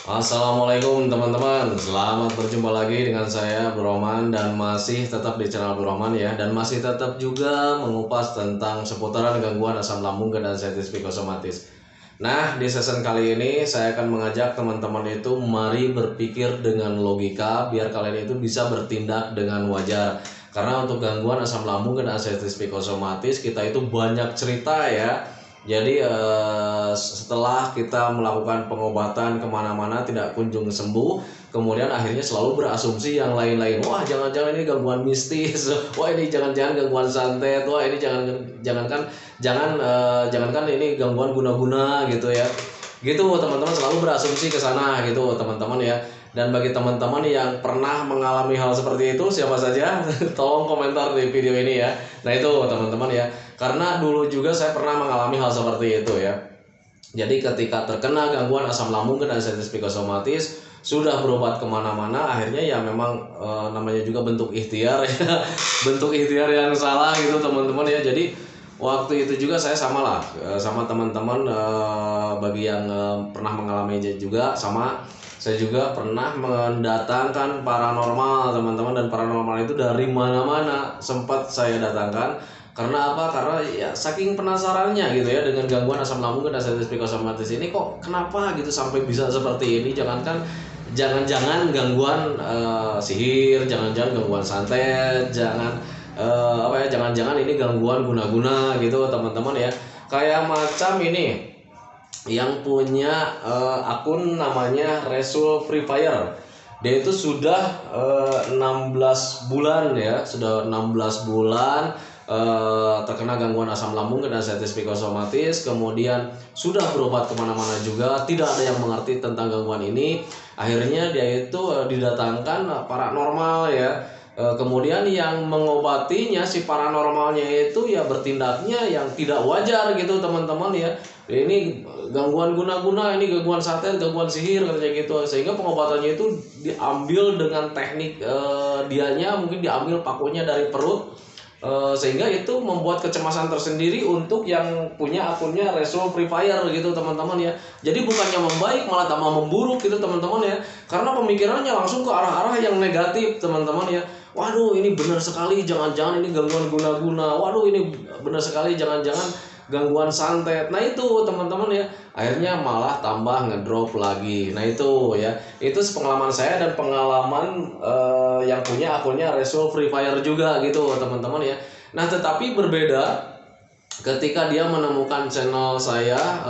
Assalamualaikum teman-teman, selamat berjumpa lagi dengan saya Bro Roman dan masih tetap di channel Bro Roman ya, dan masih tetap juga mengupas tentang seputaran gangguan asam lambung dan anxiety psikosomatis. Nah, di season kali ini saya akan mengajak teman-teman itu mari berpikir dengan logika biar kalian itu bisa bertindak dengan wajar. Karena untuk gangguan asam lambung dan anxiety psikosomatis kita itu banyak cerita ya. Jadi setelah kita melakukan pengobatan kemana-mana tidak kunjung sembuh, kemudian akhirnya selalu berasumsi yang lain-lain. Wah, jangan-jangan ini gangguan mistis. Wah, ini jangan-jangan gangguan santet. Wah, ini jangankan ini gangguan guna-guna gitu ya. Gitu teman-teman, selalu berasumsi ke sana gitu teman-teman ya. Dan bagi teman-teman yang pernah mengalami hal seperti itu, siapa saja, tolong komentar di video ini ya. Nah itu teman-teman ya, karena dulu juga saya pernah mengalami hal seperti itu ya. Jadi ketika terkena gangguan asam lambung dan anxiety psikosomatis, sudah berobat kemana-mana, akhirnya ya memang namanya juga bentuk ikhtiar ya, bentuk ikhtiar yang salah gitu teman-teman ya. Jadi waktu itu juga saya sama lah sama teman-teman, bagi yang pernah mengalami juga sama. Saya juga pernah mendatangkan paranormal teman-teman, dan paranormal itu dari mana-mana sempat saya datangkan. Karena apa? Karena ya saking penasarannya gitu ya dengan gangguan asam lambung dan anxiety psikosomatis ini, kok kenapa gitu sampai bisa seperti ini. Jangan-jangan gangguan sihir, jangan-jangan gangguan santet, jangan-jangan ini gangguan guna-guna gitu teman-teman ya. Kayak macam ini yang punya akun namanya Resul Free Fire. Dia itu sudah 16 bulan ya, sudah 16 bulan terkena gangguan asam lambung dan anxiety psikosomatis. Kemudian sudah berobat kemana-mana juga, tidak ada yang mengerti tentang gangguan ini. Akhirnya dia itu didatangkan paranormal ya. Kemudian yang mengobatinya si paranormalnya itu ya bertindaknya yang tidak wajar gitu teman-teman ya. Ini gangguan guna-guna, ini gangguan santet, gangguan sihir katanya gitu. Sehingga pengobatannya itu diambil dengan teknik dianya mungkin diambil pakunya dari perut. Sehingga itu membuat kecemasan tersendiri untuk yang punya akunnya Resul Free Fire gitu teman-teman ya. Jadi bukannya membaik malah tambah memburuk gitu teman-teman ya. Karena pemikirannya langsung ke arah-arah yang negatif teman-teman ya. Waduh, ini benar sekali, jangan-jangan ini gangguan guna-guna. Waduh, ini benar sekali, jangan-jangan gangguan santet. Nah itu teman-teman ya, akhirnya malah tambah ngedrop lagi. Nah itu ya, itu pengalaman saya dan pengalaman yang punya akunnya Resul Free Fire juga gitu teman-teman ya. Nah tetapi berbeda ketika dia menemukan channel saya,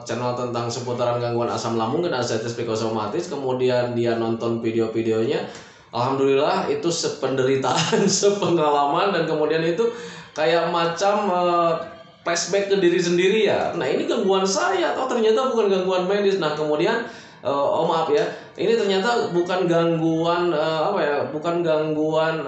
channel tentang seputaran gangguan asam lambung dan anxiety psikosomatis. Kemudian dia nonton video-videonya, alhamdulillah itu sependeritaan, sepengalaman, dan kemudian itu kayak macam flashback ke diri sendiri ya. Nah ini gangguan saya, atau ternyata bukan gangguan medis. Nah kemudian oh maaf ya, ini ternyata bukan gangguan bukan gangguan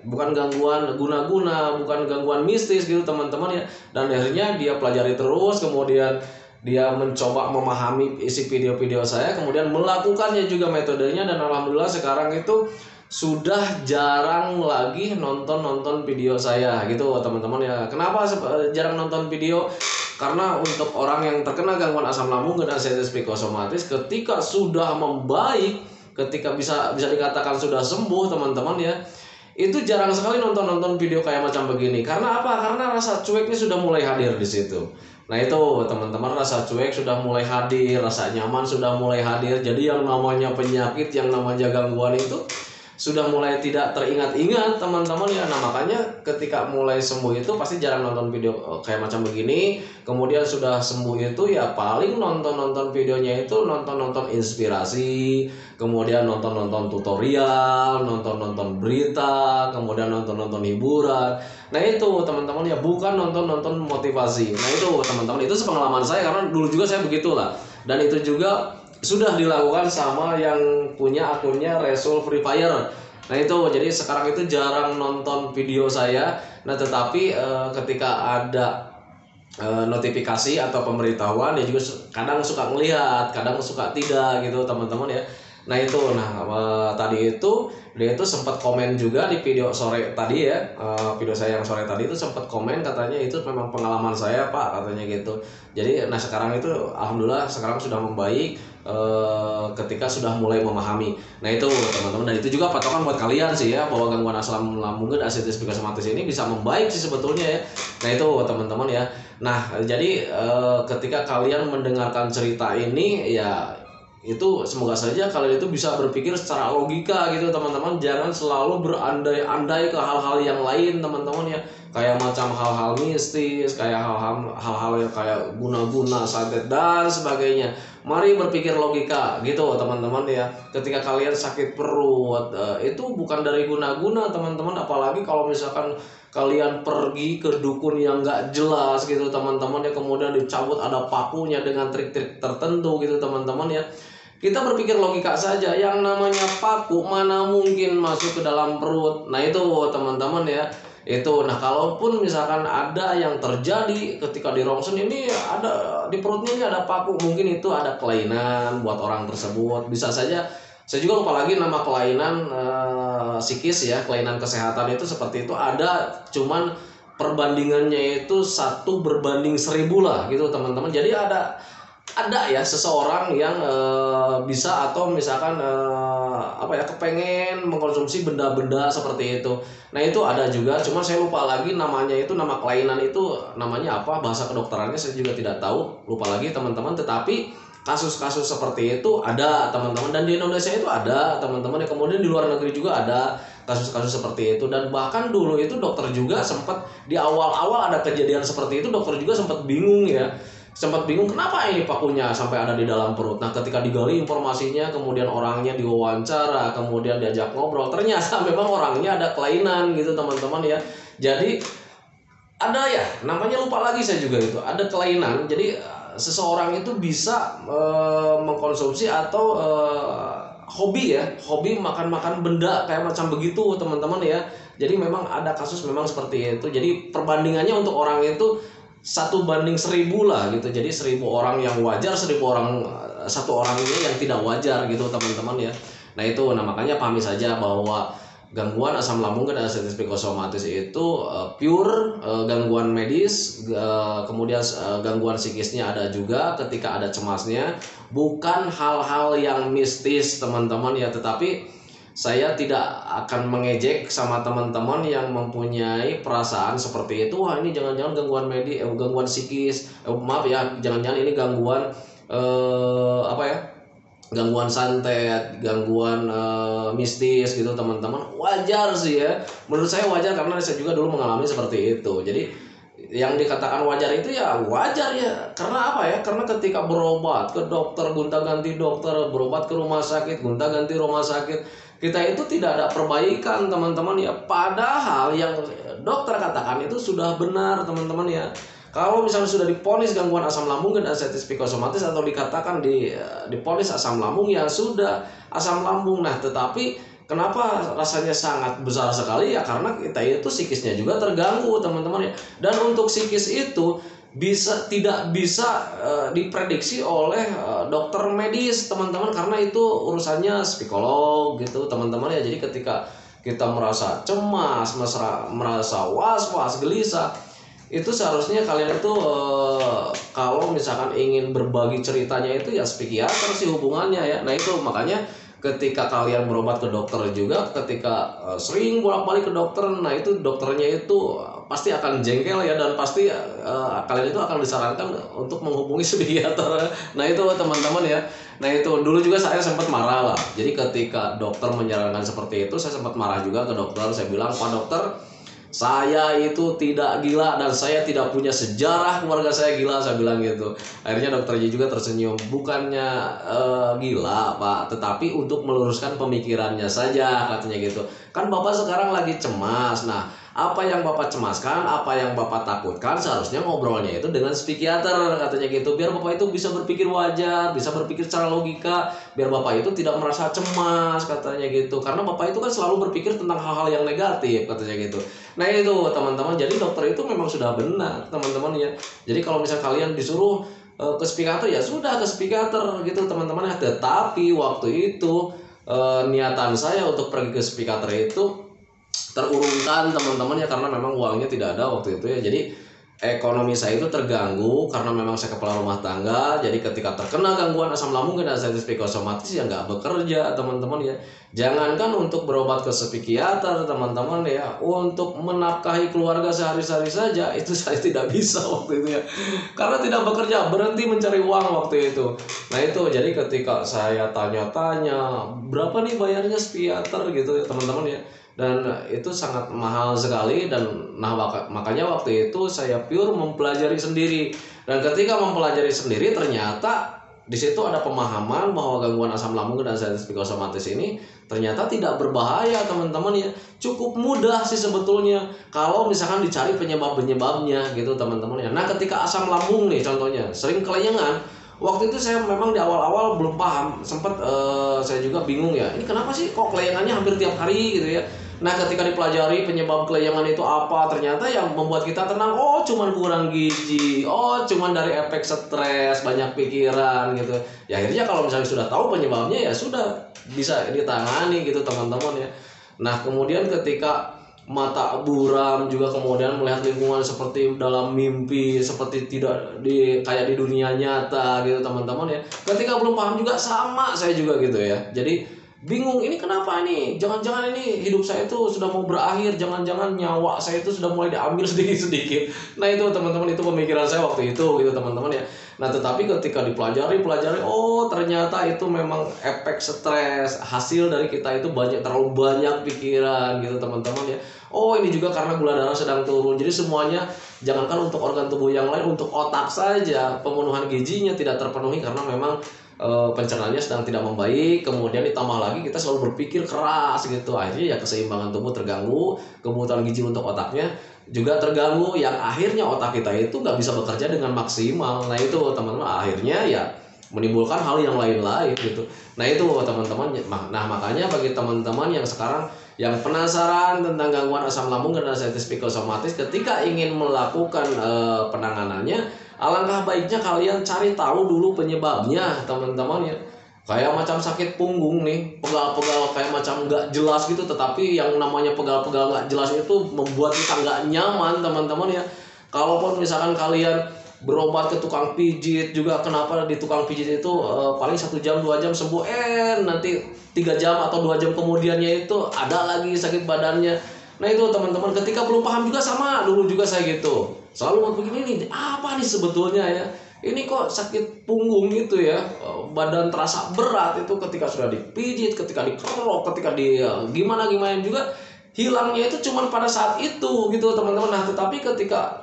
bukan gangguan guna-guna, bukan gangguan mistis gitu teman-teman ya. Dan akhirnya dia pelajari terus, kemudian dia mencoba memahami isi video-video saya, kemudian melakukannya juga metodenya, dan alhamdulillah sekarang itu sudah jarang lagi nonton video saya gitu teman-teman ya. Kenapa jarang nonton video? Karena untuk orang yang terkena gangguan asam lambung dan anxiety psikosomatis, ketika sudah membaik, ketika bisa dikatakan sudah sembuh teman-teman ya, itu jarang sekali nonton video kayak macam begini. Karena apa? Karena rasa cueknya sudah mulai hadir di situ. Nah itu teman-teman, rasa cuek sudah mulai hadir, rasa nyaman sudah mulai hadir. Jadi yang namanya penyakit, yang namanya gangguan itu sudah mulai tidak teringat-ingat teman-teman ya. Nah makanya ketika mulai sembuh itu pasti jarang nonton video kayak macam begini. Kemudian sudah sembuh itu ya paling nonton videonya itu nonton inspirasi, kemudian nonton tutorial, nonton berita, kemudian nonton hiburan. Nah itu teman-teman ya, bukan nonton motivasi. Nah itu teman-teman, itu pengalaman saya karena dulu juga saya begitulah. Dan itu juga sudah dilakukan sama yang punya akunnya Resul Free Fire. Nah itu jadi sekarang itu jarang nonton video saya. Nah tetapi ketika ada notifikasi atau pemberitahuan, dia juga kadang suka ngelihat, kadang suka tidak gitu teman-teman ya. Nah itu, tadi itu dia itu sempat komen juga di video sore tadi ya, video saya yang sore tadi itu sempat komen katanya itu memang pengalaman saya Pak katanya gitu. Jadi nah sekarang itu alhamdulillah sekarang sudah membaik, ketika sudah mulai memahami. Nah itu teman-teman, dan itu juga patokan buat kalian sih ya, bahwa gangguan asam lambung dan asitis psikosomatis ini bisa membaik sih sebetulnya ya. Nah itu teman-teman ya. Nah jadi ketika kalian mendengarkan cerita ini ya, itu semoga saja kalian itu bisa berpikir secara logika gitu teman-teman, jangan selalu berandai-andai ke hal-hal yang lain teman-teman ya, kayak macam hal-hal mistis, kayak hal-hal yang kayak guna-guna, santet dan sebagainya. Mari berpikir logika gitu teman-teman ya. Ketika kalian sakit perut, itu bukan dari guna-guna teman-teman, apalagi kalau misalkan kalian pergi ke dukun yang nggak jelas gitu teman-teman ya, kemudian dicabut ada pakunya dengan trik-trik tertentu gitu teman-teman ya. Kita berpikir logika saja, yang namanya paku mana mungkin masuk ke dalam perut. Nah itu teman-teman ya, itu. Nah kalaupun misalkan ada yang terjadi ketika di rongsen ini, ada di perutnya ini ada paku, mungkin itu ada kelainan buat orang tersebut. Bisa saja, saya juga lupa lagi nama kelainan psikis ya, kelainan kesehatan itu seperti itu ada, cuman perbandingannya itu 1:1000 lah gitu teman-teman. Jadi ada ya seseorang yang bisa, atau misalkan kepengen mengkonsumsi benda-benda seperti itu. Nah itu ada juga, cuma saya lupa lagi namanya, itu nama kelainan itu namanya apa, bahasa kedokterannya saya juga tidak tahu, lupa lagi teman-teman. Tetapi kasus-kasus seperti itu ada teman-teman, dan di Indonesia itu ada teman-teman, ya kemudian di luar negeri juga ada kasus-kasus seperti itu. Dan bahkan dulu itu dokter juga sempat, di awal-awal ada kejadian seperti itu, dokter juga sempat bingung ya, kenapa ini pakunya sampai ada di dalam perut. Nah ketika digali informasinya, kemudian orangnya diwawancara, kemudian diajak ngobrol, ternyata memang orangnya ada kelainan gitu teman-teman ya. Jadi ada ya, namanya lupa lagi saya juga, itu ada kelainan. Jadi seseorang itu bisa mengkonsumsi atau hobi makan-makan benda kayak macam begitu teman-teman ya. Jadi memang ada kasus memang seperti itu. Jadi perbandingannya untuk orang itu 1:1000 lah gitu. Jadi 1000 orang yang wajar, 1 orang ini yang tidak wajar gitu teman-teman ya. Nah itu, makanya pahami saja bahwa gangguan asam lambung dan asitis psikosomatis itu pure gangguan medis, kemudian gangguan psikisnya ada juga ketika ada cemasnya, bukan hal-hal yang mistis teman-teman ya. Tetapi saya tidak akan mengejek sama teman-teman yang mempunyai perasaan seperti itu. Wah ini jangan-jangan gangguan medis, gangguan psikis, maaf ya, jangan-jangan ini gangguan gangguan santet, gangguan mistis gitu teman-teman. Wajar sih ya, menurut saya wajar, karena saya juga dulu mengalami seperti itu. Jadi yang dikatakan wajar itu ya wajar ya, karena apa ya, karena ketika berobat ke dokter, gonta-ganti dokter, berobat ke rumah sakit, gonta-ganti rumah sakit, kita itu tidak ada perbaikan teman-teman ya. Padahal yang dokter katakan itu sudah benar teman-teman ya. Kalau misalnya sudah diponis gangguan asam lambung dan asitis psikosomatis, atau dikatakan diponis asam lambung, ya sudah asam lambung. Nah tetapi kenapa rasanya sangat besar sekali ya, karena kita itu psikisnya juga terganggu teman-teman ya. Dan untuk psikis itu tidak bisa diprediksi oleh dokter medis teman-teman, karena itu urusannya psikolog gitu teman-teman ya. Jadi ketika kita merasa cemas, merasa was-was, gelisah, itu seharusnya kalian itu kalau misalkan ingin berbagi ceritanya itu ya psikiater sih hubungannya ya. Nah itu makanya ketika kalian berobat ke dokter juga, ketika sering bolak-balik ke dokter, nah itu dokternya itu pasti akan jengkel ya, dan pasti kalian itu akan disarankan untuk menghubungi psikiater. Nah itu teman-teman ya. Nah itu dulu juga saya sempat marah lah. Jadi ketika dokter menyarankan seperti itu, saya sempat marah juga ke dokter. Saya bilang, Pak dokter, saya itu tidak gila dan saya tidak punya sejarah keluarga saya gila, saya bilang gitu. Akhirnya dokternya juga tersenyum, bukannya gila Pak, tetapi untuk meluruskan pemikirannya saja katanya gitu. Kan Bapak sekarang lagi cemas. Nah apa yang Bapak cemaskan, apa yang Bapak takutkan, seharusnya ngobrolnya itu dengan psikiater katanya gitu, biar Bapak itu bisa berpikir wajar, bisa berpikir secara logika, biar Bapak itu tidak merasa cemas katanya gitu. Karena Bapak itu kan selalu berpikir tentang hal-hal yang negatif katanya gitu. Nah itu teman-teman, jadi dokter itu memang sudah benar teman-teman ya. Jadi kalau misalnya kalian disuruh ke psikiater ya sudah ke psikiater gitu teman-teman ya. Tetapi waktu itu niatan saya untuk pergi ke psikiater itu terurungkan teman-teman ya, karena memang uangnya tidak ada waktu itu ya. Jadi ekonomi saya itu terganggu karena memang saya kepala rumah tangga. Jadi ketika terkena gangguan asam lambung dan anxiety psikosomatis ya nggak bekerja teman-teman ya. Jangankan untuk berobat ke psikiater teman-teman ya, untuk menafkahi keluarga sehari-hari saja itu saya tidak bisa waktu itu ya, karena tidak bekerja, berhenti mencari uang waktu itu. Nah itu jadi ketika saya tanya-tanya berapa nih bayarnya psikiater gitu ya teman-teman ya, dan itu sangat mahal sekali. Dan makanya waktu itu saya pure mempelajari sendiri, dan ketika mempelajari sendiri ternyata di situ ada pemahaman bahwa gangguan asam lambung dan anxiety psikosomatis ini ternyata tidak berbahaya teman-teman ya. Cukup mudah sih sebetulnya kalau misalkan dicari penyebabnya gitu teman-teman ya. Nah ketika asam lambung nih contohnya sering kelayangan, waktu itu saya memang di awal-awal belum paham, sempat saya juga bingung ya, ini kenapa sih kok kelayangannya hampir tiap hari gitu ya. Nah ketika dipelajari penyebab kelayangan itu apa, ternyata yang membuat kita tenang, oh cuman kurang gizi, oh cuman dari efek stres, banyak pikiran gitu ya. Akhirnya kalau misalnya sudah tahu penyebabnya ya sudah bisa ditangani gitu teman-teman ya. Nah kemudian ketika mata buram juga, kemudian melihat lingkungan seperti dalam mimpi, seperti tidak kayak di dunia nyata gitu teman-teman ya. Ketika belum paham juga sama saya juga gitu ya. Jadi bingung, ini kenapa ini? Jangan-jangan ini hidup saya itu sudah mau berakhir, jangan-jangan nyawa saya itu sudah mulai diambil sedikit-sedikit. Nah itu teman-teman, itu pemikiran saya waktu itu gitu teman-teman ya. Nah tetapi ketika dipelajari, oh ternyata itu memang efek stres, hasil dari kita itu terlalu banyak pikiran gitu teman-teman ya. Oh ini juga karena gula darah sedang turun. Jadi semuanya, jangankan untuk organ tubuh yang lain, untuk otak saja pemenuhan gizinya tidak terpenuhi karena memang pencernaannya sedang tidak membaik. Kemudian ditambah lagi kita selalu berpikir keras gitu, akhirnya ya keseimbangan tubuh terganggu, kebutuhan gizi untuk otaknya juga terganggu, yang akhirnya otak kita itu nggak bisa bekerja dengan maksimal. Nah itu teman-teman, akhirnya ya menimbulkan hal yang lain-lain gitu. Nah itu teman-teman. Nah makanya bagi teman-teman yang sekarang yang penasaran tentang gangguan asam lambung dan anxiety psikosomatis, ketika ingin melakukan penanganannya, alangkah baiknya kalian cari tahu dulu penyebabnya teman-teman ya. Kayak macam sakit punggung nih, pegal-pegal kayak macam nggak jelas gitu, tetapi yang namanya pegal-pegal nggak jelas itu membuat kita nggak nyaman teman-teman ya. Kalaupun misalkan kalian berobat ke tukang pijit juga, kenapa di tukang pijit itu paling 1 jam 2 jam sembuh, nanti 3 jam atau 2 jam kemudiannya itu ada lagi sakit badannya. Nah itu teman-teman, ketika belum paham juga sama, dulu juga saya gitu, selalu begini nih, apa nih sebetulnya ya, ini kok sakit punggung gitu ya, badan terasa berat, itu ketika sudah dipijit, ketika dikerok, ketika di gimana juga, hilangnya itu cuman pada saat itu gitu teman-teman. Nah tetapi ketika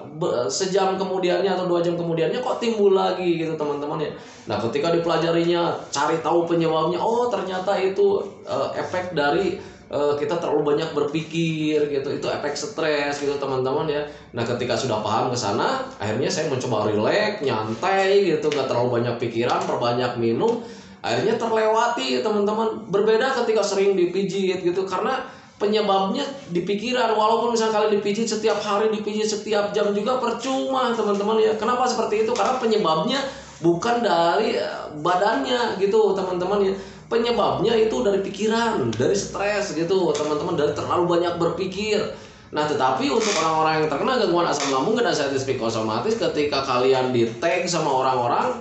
sejam kemudiannya atau 2 jam kemudiannya kok timbul lagi gitu teman-teman ya. Nah ketika dipelajarinya, cari tahu penyebabnya, oh ternyata itu efek dari kita terlalu banyak berpikir gitu, itu efek stres gitu teman-teman ya. Nah ketika sudah paham ke sana, akhirnya saya mencoba relax, nyantai gitu, gak terlalu banyak pikiran, perbanyak minum, akhirnya terlewati teman-teman. Berbeda ketika sering dipijit gitu, karena penyebabnya di pikiran. Walaupun misalnya kalian dipijit setiap hari, dipijit setiap jam juga percuma teman-teman ya. Kenapa seperti itu? Karena penyebabnya bukan dari badannya gitu teman-teman ya. Penyebabnya itu dari pikiran, dari stres gitu teman-teman, dari terlalu banyak berpikir. Nah tetapi untuk orang-orang yang terkena gangguan asam lambung dan anxiety psikosomatis, ketika kalian di tag sama orang-orang,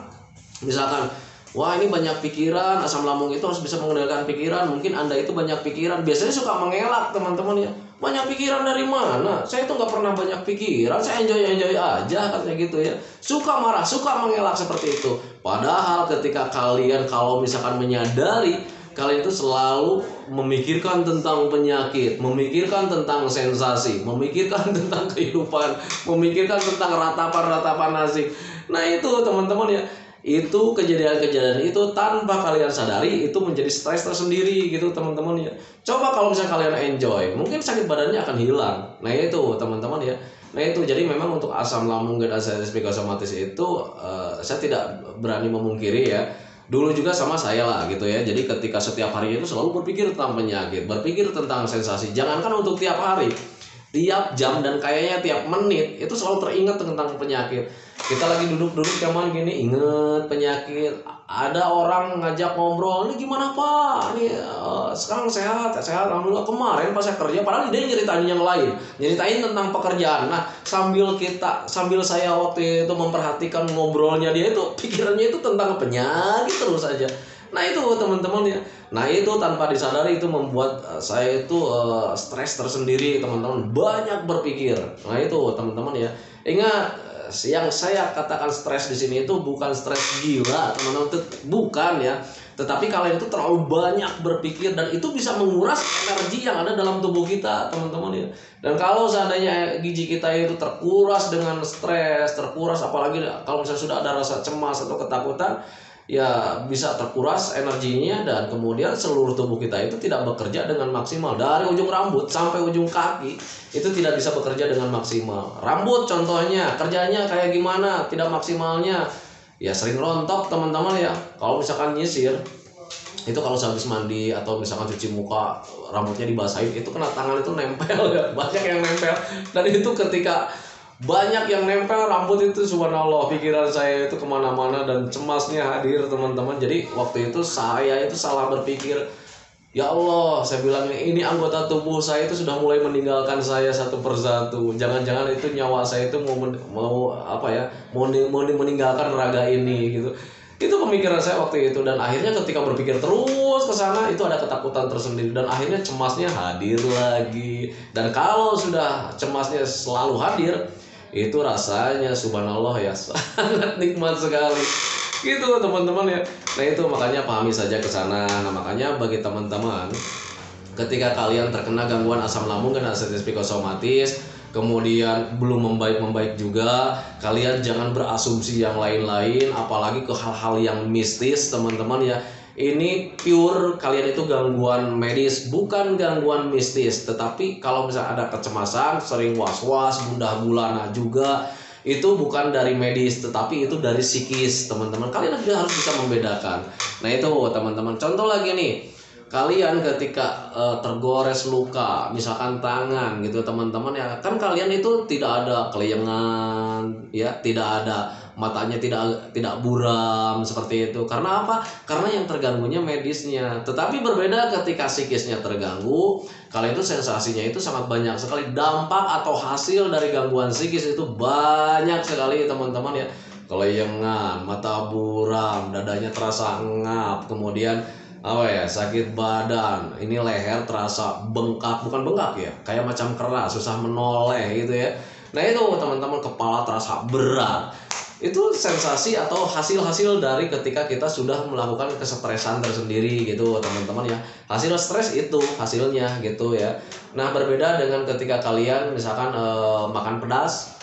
misalkan wah ini banyak pikiran, asam lambung itu harus bisa mengendalikan pikiran, mungkin Anda itu banyak pikiran, biasanya suka mengelak teman-teman ya. Banyak pikiran dari mana? Saya itu nggak pernah banyak pikiran, saya enjoy aja katanya gitu ya. Suka marah, suka mengelak seperti itu. Padahal ketika kalian kalau misalkan menyadari, kalian itu selalu memikirkan tentang penyakit, memikirkan tentang sensasi, memikirkan tentang kehidupan, memikirkan tentang ratapan-ratapan nasib. Nah itu teman-teman ya. Itu kejadian-kejadian itu tanpa kalian sadari itu menjadi stres tersendiri gitu teman-teman ya. Coba kalau misalnya kalian enjoy, mungkin sakit badannya akan hilang. Nah itu teman-teman ya. Nah itu jadi memang untuk asam lambung dan anxiety psikosomatis itu saya tidak berani memungkiri ya. Dulu juga sama saya lah gitu ya. Jadi ketika setiap hari itu selalu berpikir tentang penyakit, berpikir tentang sensasi. Jangankan untuk tiap hari, tiap jam dan kayaknya tiap menit itu selalu teringat tentang penyakit. Kita lagi duduk-duduk cuman gini inget penyakit. Ada orang ngajak ngobrol, ini gimana Pak? Ini sekarang sehat, alhamdulillah. Kemarin pas saya kerja, padahal dia nyeritain yang lain, nyeritain tentang pekerjaan. Nah, sambil saya waktu itu memperhatikan ngobrolnya dia itu, pikirannya itu tentang penyakit terus saja. Nah itu teman-teman ya. Nah itu tanpa disadari itu membuat saya itu stres tersendiri teman-teman. Banyak berpikir. Nah itu teman-teman ya. Ingat yang saya katakan stres di sini itu bukan stres gila teman-teman. Bukan ya. Tetapi kalian itu terlalu banyak berpikir dan itu bisa menguras energi yang ada dalam tubuh kita teman-teman ya. Dan kalau seandainya gizi kita itu terkuras dengan stres, terkuras apalagi kalau misalnya sudah ada rasa cemas atau ketakutan, ya bisa terkuras energinya dan kemudian seluruh tubuh kita itu tidak bekerja dengan maksimal. Dari ujung rambut sampai ujung kaki itu tidak bisa bekerja dengan maksimal. Rambut contohnya kerjanya kayak gimana, tidak maksimalnya ya sering rontok teman-teman ya. Kalau misalkan nyisir itu kalau habis mandi atau misalkan cuci muka rambutnya dibasahin itu kena tangan itu nempel ya. Banyak yang nempel dan itu ketika banyak yang nempel rambut itu subhanallah pikiran saya itu kemana-mana dan cemasnya hadir teman-teman. Jadi waktu itu saya itu salah berpikir, ya Allah saya bilang ini anggota tubuh saya itu sudah mulai meninggalkan saya satu persatu. Jangan-jangan itu nyawa saya itu mau meninggalkan raga ini gitu. Itu pemikiran saya waktu itu dan akhirnya ketika berpikir terus ke sana itu ada ketakutan tersendiri dan akhirnya cemasnya hadir lagi. Dan kalau sudah cemasnya selalu hadir itu rasanya subhanallah ya sangat nikmat sekali gitu teman-teman ya. Nah itu makanya pahami saja ke sana. Nah makanya bagi teman-teman ketika kalian terkena gangguan asam lambung dan artritis psikosomatis kemudian belum membaik juga, kalian jangan berasumsi yang lain-lain apalagi ke hal-hal yang mistis teman-teman ya. Ini pure kalian itu gangguan medis, bukan gangguan mistis. Tetapi kalau misalnya ada kecemasan, sering was-was, gundah gulana juga, itu bukan dari medis, tetapi itu dari psikis teman-teman. Kalian harus bisa membedakan. Nah itu teman-teman. Contoh lagi nih, kalian ketika tergores luka, misalkan tangan gitu teman-teman ya, kan kalian itu tidak ada kelayangan, ya tidak ada matanya tidak buram seperti itu. Karena apa? Karena yang terganggunya medisnya. Tetapi berbeda ketika psikisnya terganggu, kalian itu sensasinya itu sangat banyak sekali. Dampak atau hasil dari gangguan psikis itu banyak sekali teman-teman ya. Kelayangan, mata buram, dadanya terasa ngap, kemudian sakit badan, ini leher terasa bengkak, bukan bengkak ya, kayak macam keras, susah menoleh gitu ya. Nah itu teman-teman, kepala terasa berat. Itu sensasi atau hasil-hasil dari ketika kita sudah melakukan kesetresan tersendiri gitu teman-teman ya. Hasil stres itu hasilnya gitu ya. Nah berbeda dengan ketika kalian misalkan makan pedas.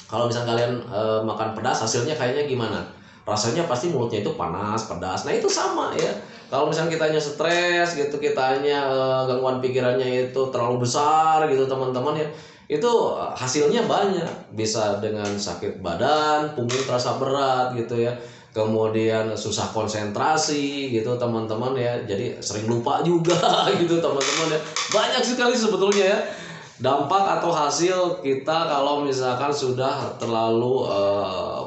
Kalau misalkan kalian makan pedas hasilnya kayaknya gimana? Rasanya pasti mulutnya itu panas, pedas. Nah itu sama ya. Kalau misalnya kitanya stres gitu, kitanya gangguan pikirannya itu terlalu besar gitu teman-teman ya, itu hasilnya banyak. Bisa dengan sakit badan, punggung terasa berat gitu ya, kemudian susah konsentrasi gitu teman-teman ya, jadi sering lupa juga gitu teman-teman ya. Banyak sekali sebetulnya ya dampak atau hasil kita kalau misalkan sudah terlalu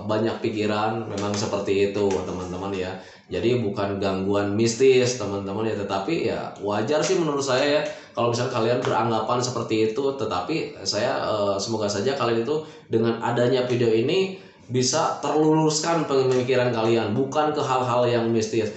banyak pikiran. Memang seperti itu teman-teman ya. Jadi bukan gangguan mistis teman-teman ya, tetapi ya wajar sih menurut saya ya kalau misalnya kalian beranggapan seperti itu. Tetapi saya semoga saja kalian itu dengan adanya video ini bisa terluluskan pemikiran kalian, bukan ke hal-hal yang mistis.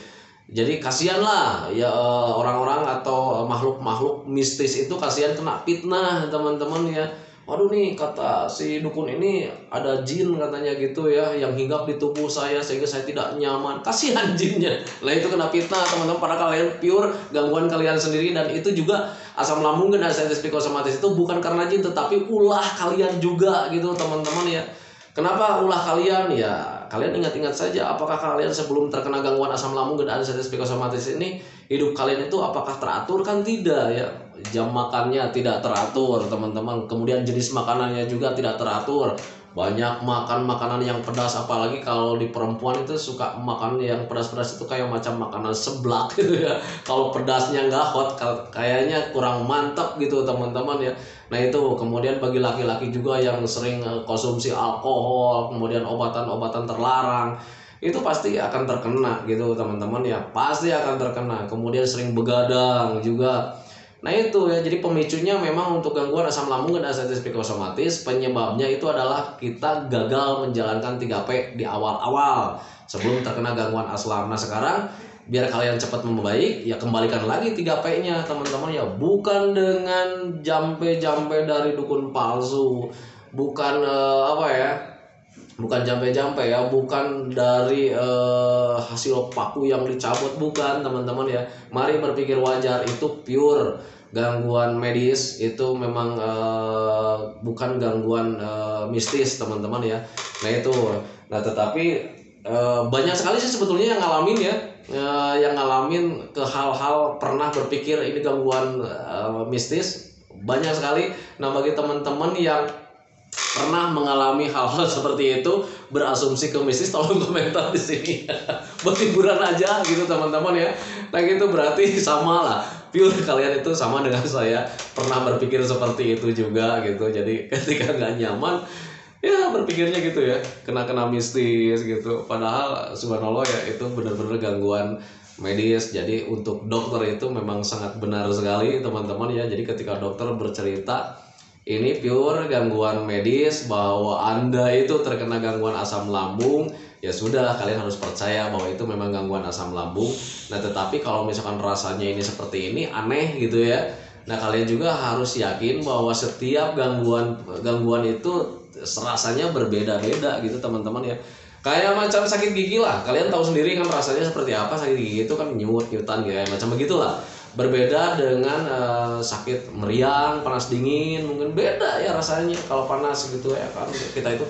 Jadi kasihanlah ya orang-orang atau makhluk-makhluk mistis itu, kasihan kena fitnah teman-teman ya. Waduh nih kata si dukun ini ada jin katanya gitu ya yang hinggap di tubuh saya sehingga saya tidak nyaman. Kasihan jinnya. Nah itu kena fitnah teman-teman, pada kalian pure gangguan kalian sendiri. Dan itu juga asam lambung dan artritis psikosomatis itu bukan karena jin tetapi ulah kalian juga gitu teman-teman ya. Kenapa ulah kalian? Ya kalian ingat-ingat saja, apakah kalian sebelum terkena gangguan asam lambung dan artritis psikosomatis ini hidup kalian itu apakah teratur? Kan tidak ya. Jam makannya tidak teratur teman-teman, kemudian jenis makanannya juga tidak teratur, banyak makan makanan yang pedas, apalagi kalau di perempuan itu suka makan yang pedas-pedas itu kayak macam makanan seblak gitu ya. Kalau pedasnya nggak hot kayaknya kurang mantap gitu teman-teman ya. Nah itu kemudian bagi laki-laki juga yang sering konsumsi alkohol, kemudian obatan-obatan terlarang, itu pasti akan terkena gitu teman-teman ya, pasti akan terkena. Kemudian sering begadang juga. Nah itu ya, jadi pemicunya memang untuk gangguan asam lambung dan asam psikosomatis, penyebabnya itu adalah kita gagal menjalankan 3P di awal-awal sebelum terkena gangguan asam. Nah sekarang biar kalian cepat membaik, ya kembalikan lagi 3P-nya teman-teman ya, bukan dengan jampe-jampe dari dukun palsu, bukan bukan jampe-jampe ya, bukan dari hasil paku yang dicabut, bukan teman-teman ya. Mari berpikir wajar, itu pure gangguan medis, itu memang bukan gangguan mistis teman-teman ya. Nah itu, nah tetapi banyak sekali sih sebetulnya yang ngalamin ya, yang ngalamin ke hal-hal pernah berpikir ini gangguan mistis, banyak sekali. Nah bagi teman-teman yang pernah mengalami hal-hal seperti itu, berasumsi ke mistis, tolong komentar di sini buat hiburan aja gitu teman-teman ya. Nah gitu berarti sama lah, pure kalian itu sama dengan saya, pernah berpikir seperti itu juga gitu. Jadi ketika nggak nyaman ya berpikirnya gitu ya, kena mistis gitu, padahal subhanallah ya itu benar-benar gangguan medis. Jadi untuk dokter itu memang sangat benar sekali teman-teman ya. Jadi ketika dokter bercerita ini pure gangguan medis, bahwa Anda itu terkena gangguan asam lambung, ya sudah, kalian harus percaya bahwa itu memang gangguan asam lambung. Nah tetapi kalau misalkan rasanya ini seperti ini aneh gitu ya, nah kalian juga harus yakin bahwa setiap gangguan itu rasanya berbeda-beda gitu teman-teman ya. Kayak macam sakit gigi lah, kalian tahu sendiri kan rasanya seperti apa. Sakit gigi itu kan nyutan gitu ya, macam begitulah. Berbeda dengan sakit meriang, panas dingin, mungkin beda ya rasanya. Kalau panas gitu ya kan kita itu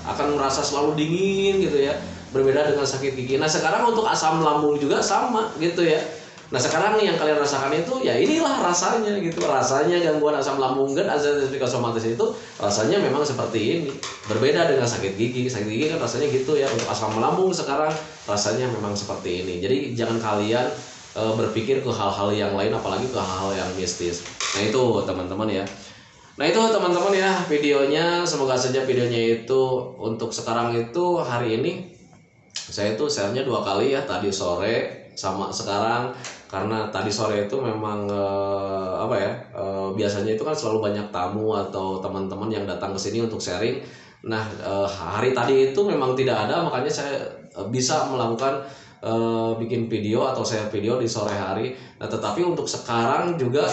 akan merasa selalu dingin gitu ya, berbeda dengan sakit gigi. Nah sekarang untuk asam lambung juga sama gitu ya. Nah sekarang yang kalian rasakan itu ya inilah rasanya gitu, rasanya gangguan asam lambung dan asam psikosomatis itu rasanya memang seperti ini, berbeda dengan sakit gigi. Sakit gigi kan rasanya gitu ya, untuk asam lambung sekarang rasanya memang seperti ini. Jadi jangan kalian berpikir ke hal-hal yang lain, apalagi ke hal-hal yang mistis. Nah itu teman-teman ya. Nah itu teman-teman ya videonya, semoga saja videonya itu untuk sekarang itu hari ini saya itu share-nya 2 kali ya, tadi sore sama sekarang. Karena tadi sore itu memang biasanya itu kan selalu banyak tamu atau teman-teman yang datang ke sini untuk sharing. Nah hari tadi itu memang tidak ada, makanya saya bisa melakukan bikin video atau share video di sore hari. Nah tetapi untuk sekarang juga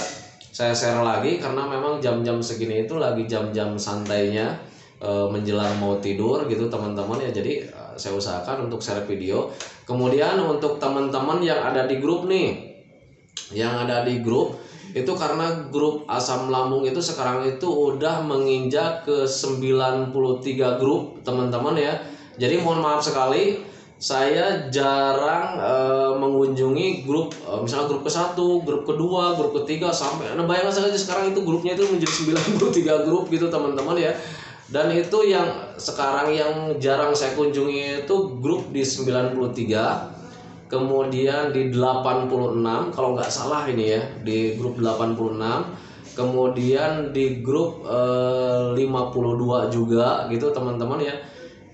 saya share lagi karena memang jam-jam segini itu lagi jam-jam santainya, menjelang mau tidur gitu teman-teman ya. Jadi saya usahakan untuk share video. Kemudian untuk teman-teman yang ada di grup nih, yang ada di grup itu, karena grup asam lambung itu sekarang itu udah menginjak ke 93 grup teman-teman ya. Jadi mohon maaf sekali, saya jarang mengunjungi grup, misalnya grup ke-1, grup kedua, grup ketiga, sampai bayangkan saja sekarang itu grupnya itu menjadi 93 grup gitu teman-teman ya. Dan itu yang sekarang yang jarang saya kunjungi itu grup di 93, kemudian di 86 kalau nggak salah ini ya, di grup 86, kemudian di grup 52 juga gitu teman-teman ya.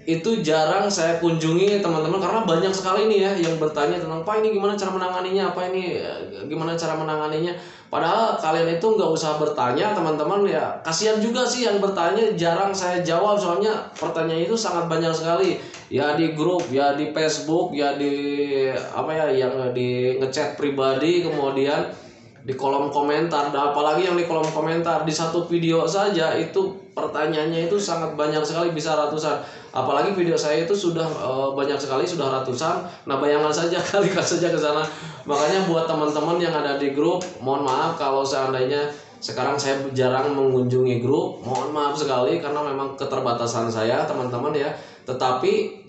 Itu jarang saya kunjungi teman-teman, karena banyak sekali nih ya yang bertanya tentang Pak ini gimana cara menanganinya, apa ini gimana cara menanganinya. Padahal kalian itu nggak usah bertanya teman-teman ya, kasihan juga sih yang bertanya, jarang saya jawab soalnya pertanyaan itu sangat banyak sekali ya, di grup ya, di Facebook ya, di yang di ngechat pribadi, kemudian di kolom komentar. Dan apalagi yang di kolom komentar di satu video saja itu pertanyaannya itu sangat banyak sekali, bisa ratusan. Apalagi video saya itu sudah banyak sekali, sudah ratusan. Nah bayangkan saja, kalikan saja ke sana. Makanya buat teman-teman yang ada di grup, mohon maaf kalau seandainya sekarang saya jarang mengunjungi grup, mohon maaf sekali karena memang keterbatasan saya teman-teman ya. Tetapi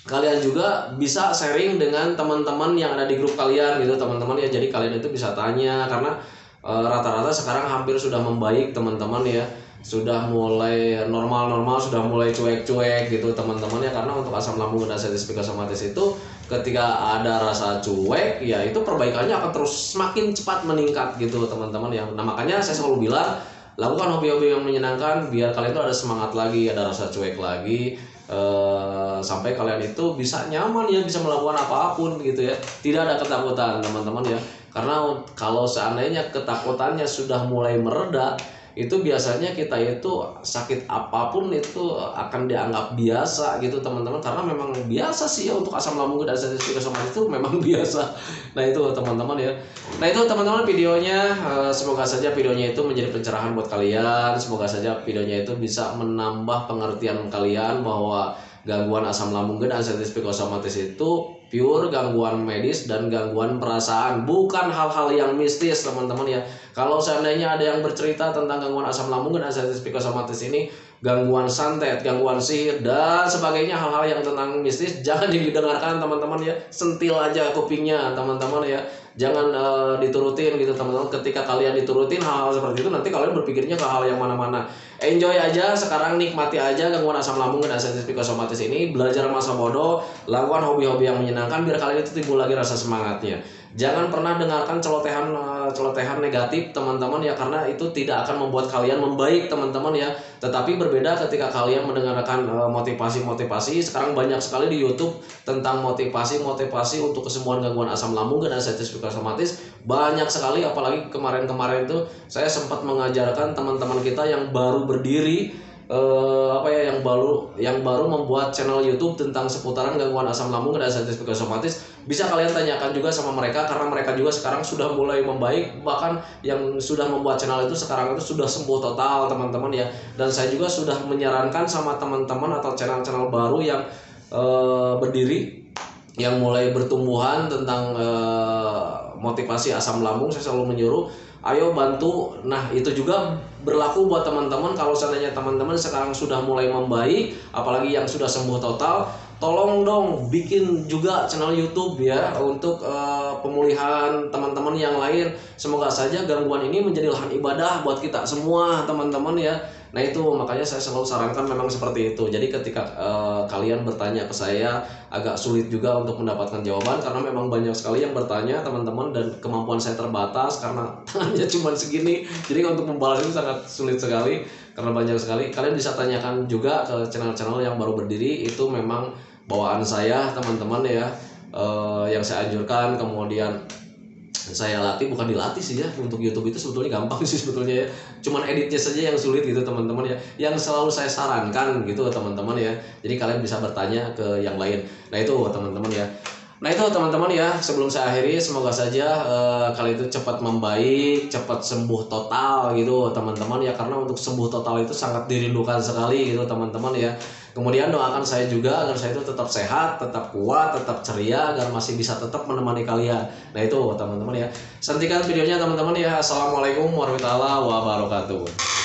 kalian juga bisa sharing dengan teman-teman yang ada di grup kalian gitu teman-teman ya. Jadi kalian itu bisa tanya, karena rata-rata sekarang hampir sudah membaik teman-teman ya. sudah mulai normal-normal, sudah mulai cuek-cuek gitu teman-teman ya. Karena untuk asam lambung dan ascites psikosomatis itu ketika ada rasa cuek ya itu perbaikannya akan terus semakin cepat meningkat gitu teman-teman ya. Nah makanya saya selalu bilang lakukan hobi-hobi yang menyenangkan biar kalian tuh ada semangat lagi, ada rasa cuek lagi, sampai kalian itu bisa nyaman ya, bisa melakukan apapun gitu ya, tidak ada ketakutan teman-teman ya. Karena kalau seandainya ketakutannya sudah mulai mereda, itu biasanya kita itu sakit apapun itu akan dianggap biasa gitu teman-teman, karena memang biasa sih ya untuk asam lambung dan ascites psikosomatis itu memang biasa. Nah itu teman-teman ya. Nah itu teman-teman videonya, semoga saja videonya itu menjadi pencerahan buat kalian, semoga saja videonya itu bisa menambah pengertian kalian bahwa gangguan asam lambung dan ascites psikosomatis itu pure gangguan medis dan gangguan perasaan, bukan hal-hal yang mistis teman-teman ya. Kalau seandainya ada yang bercerita tentang gangguan asam lambung dan ascites psikosomatis ini gangguan santet, gangguan sihir dan sebagainya, hal-hal yang tentang mistis jangan didengarkan teman-teman ya. Sentil aja kupingnya teman-teman ya. Jangan diturutin gitu teman-teman. Ketika kalian diturutin hal-hal seperti itu, nanti kalian berpikirnya ke hal yang mana-mana. Enjoy aja sekarang, nikmati aja gangguan asam lambung dan ascites psikosomatis ini. Belajar masa bodoh, lakukan hobi-hobi yang menyenangkan biar kalian itu timbul lagi rasa semangatnya. Jangan pernah dengarkan celotehan negatif teman-teman ya, karena itu tidak akan membuat kalian membaik teman-teman ya. Tetapi berbeda ketika kalian mendengarkan motivasi-motivasi. Sekarang banyak sekali di YouTube tentang motivasi untuk kesembuhan gangguan asam lambung dan ascites psikosomatis, banyak sekali. Apalagi kemarin-kemarin itu saya sempat mengajarkan teman-teman kita yang baru berdiri, yang baru membuat channel YouTube tentang seputaran gangguan asam lambung dan ascites psikosomatis. Bisa kalian tanyakan juga sama mereka, karena mereka juga sekarang sudah mulai membaik. Bahkan yang sudah membuat channel itu sekarang itu sudah sembuh total teman-teman ya. Dan saya juga sudah menyarankan sama teman-teman atau channel-channel baru yang berdiri, yang mulai bertumbuhan tentang motivasi asam lambung. Saya selalu menyuruh, ayo bantu. Nah itu juga berlaku buat teman-teman. Kalau seandainya teman-teman sekarang sudah mulai membaik, apalagi yang sudah sembuh total, tolong dong bikin juga channel YouTube ya untuk pemulihan teman-teman yang lain. Semoga saja gangguan ini menjadi lahan ibadah buat kita semua teman-teman ya. Nah itu makanya saya selalu sarankan memang seperti itu. Jadi ketika kalian bertanya ke saya, agak sulit juga untuk mendapatkan jawaban, karena memang banyak sekali yang bertanya teman-teman, dan kemampuan saya terbatas karena tangannya cuma segini. Jadi untuk membalas itu sangat sulit sekali karena banyak sekali. Kalian bisa tanyakan juga ke channel-channel yang baru berdiri, itu memang bawaan saya teman-teman ya, yang saya anjurkan. Kemudian saya latih, bukan dilatih sih ya, untuk YouTube itu sebetulnya gampang sih sebetulnya ya, cuman editnya saja yang sulit gitu teman-teman ya, yang selalu saya sarankan gitu teman-teman ya. Jadi kalian bisa bertanya ke yang lain. Nah itu teman-teman ya. Nah itu teman-teman ya, sebelum saya akhiri, semoga saja kalian itu cepat membaik, cepat sembuh total gitu teman-teman ya. Karena untuk sembuh total itu sangat dirindukan sekali gitu teman-teman ya. Kemudian doakan saya juga agar saya itu tetap sehat, tetap kuat, tetap ceria, agar masih bisa tetap menemani kalian. Nah itu teman-teman ya. Hentikan videonya teman-teman ya. Assalamualaikum warahmatullahi wabarakatuh.